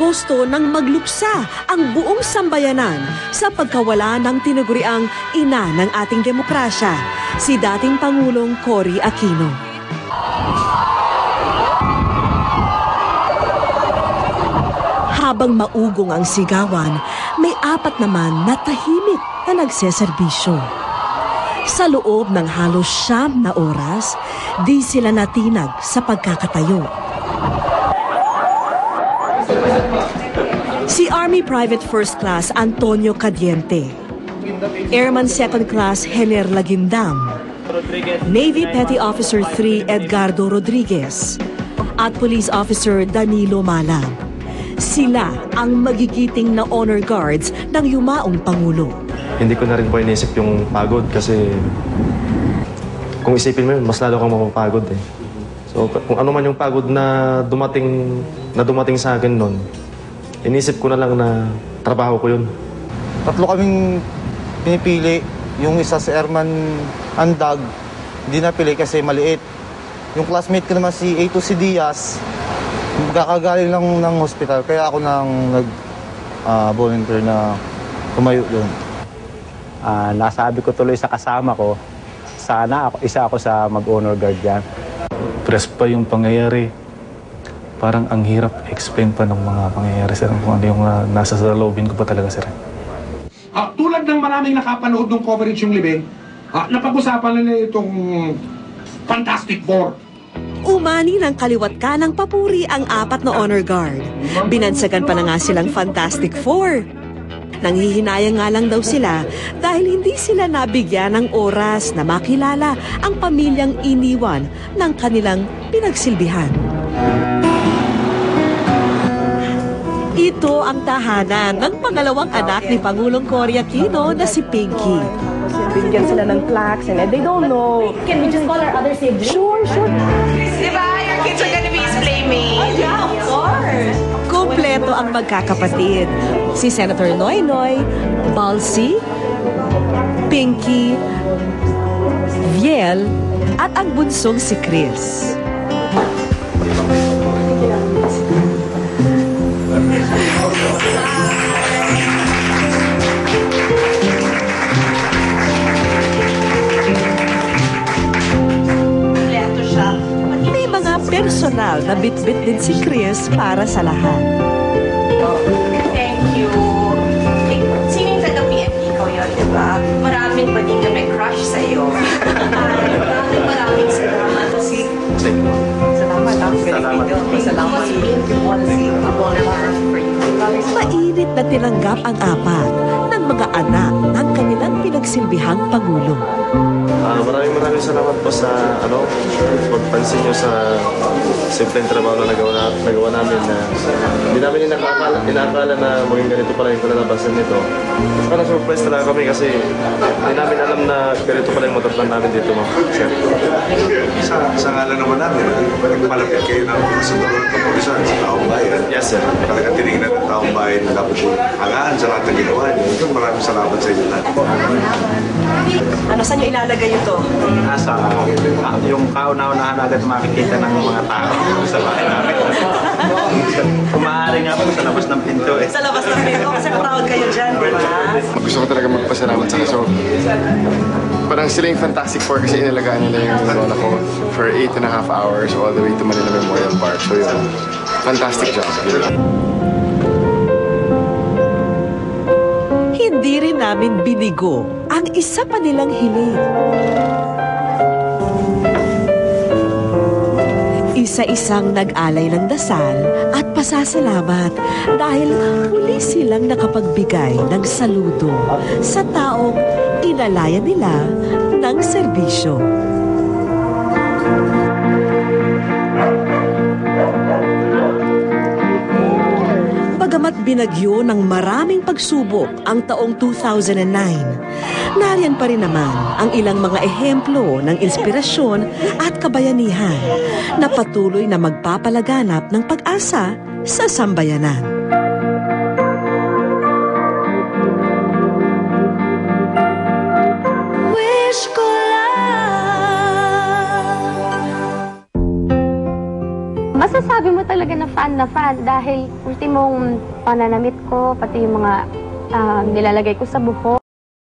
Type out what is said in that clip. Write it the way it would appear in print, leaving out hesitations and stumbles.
Gusto ng magluksa ang buong sambayanan sa pagkawala ng tinaguriang ina ng ating demokrasya, si dating Pangulong Cory Aquino. Habang maugong ang sigawan, may 4 naman na tahimik na nagseserbisyo. Sa loob ng halos 9 na oras, di sila natinag sa pagkakatayo. Si Army Private First Class Antonio Cadiente, Airman Second Class Hener Lagindam, Navy Petty Officer 3 Edgardo Rodriguez, at Police Officer Danilo Malang. Sila ang magigiting na honor guards ng yumaong Pangulo. Hindi ko na rin po inisip yung pagod kasi kung isipin mo yun, mas lalo kang mapapagod eh. So kung ano man yung pagod na dumating sa akin noon, inisip ko na lang na trabaho ko yun. 3 kaming pinipili. Yung isa si Airman Andag, hindi napili kasi maliit. Yung classmate ko naman si A2 si Diaz, kakagaling lang ng hospital. Kaya ako nang nag-volunteer na tumayo doon. Nasabi ko tuloy sa kasama ko, sana isa ako sa mag-honor guard dyan. Press pa yung pangyayari. Parang ang hirap explain pa ng mga pangyayari, sir. Kung ano yung nasa sa loobin ko pa talaga, sir. Tulad ng maraming nakapanood ng coverage yung Libing, napag-usapan na itong Fantastic Four. Umani ng kaliwat ka ng papuri ang 4 na honor guard. Binansagan pa na nga silang Fantastic Four. Nanghihinayang nga lang daw sila dahil hindi sila nabigyan ng oras na makilala ang pamilyang iniwan ng kanilang pinagsilbihan. Ito ang tahanan ng pangalawang anak ni Pangulong Cory Aquino na si Pinky. Bigyan sila ng plaques and they don't know. Can we just call our other siblings? Sure. Diba? Your kids are gonna be his playmates. Yeah, of course. Kompleto ang magkakapatid. Si Senator Noynoy, Balsi, Pinky, Viel, at ang bunsong si Chris. May mga personal na bit-bit din si Chris para sa lahat. Thank you. Sino yung taga-PNP ko yun, diba? Maraming pa din may crush sa'yo. Maraming salamat. Mainit na tinanggap ang 4 ng mga anak ng kanilang pinagsilbihang Pangulo. Maraming salamat po sa pagpansin nyo sa simpleng trabaho na nagawa namin na hindi namin inakala na maging ganito pala yung kalalabasan nito. Saka na-surprise talaga kami kasi hindi namin alam na ganito pala yung mataplan namin dito, ma'am. Sa ngalan naman namin, nagpalapit kayo ng kasunod ng kapulisan sa taong bayan. Yes, sir. Talagang tinignan ng taong bayan na dapat hangaan sa lahat ng ginawa niyo. Maraming salamat sa inyo lahat. Saan nyo ilalagay ito? Nasa yung kauna-unahan agad makikita ng mga tao sa bahay namin. Kung maaari nga po sa labas ng pinto eh. Sa labas ng pinto kasi proud kayo dyan, di ba? Gusto ko talaga magpasalamat sa kaso. Parang sila yung Fantastic Four kasi inalagaan nila yung lola ko for 8.5 hours all the way to Manila Memorial Park. So yun, fantastic job. Hindi rin namin binigo ang isa pa nilang hiling. Isa-isang nag-alay ng dasal at pasasalamat dahil huli silang nakapagbigay ng saludo sa taong inalaya nila ng serbisyo. Bagamat binagyo ng maraming pagsubok ang taong 2009, nariyan pa rin naman ang ilang mga ehemplo ng inspirasyon at kabayanihan na patuloy na magpapalaganap ng pag-asa sa sambayanan. Wish ko lang Masasabi mo talaga na fan dahil ultimong pananamit ko, pati yung mga nilalagay ko sa buhok.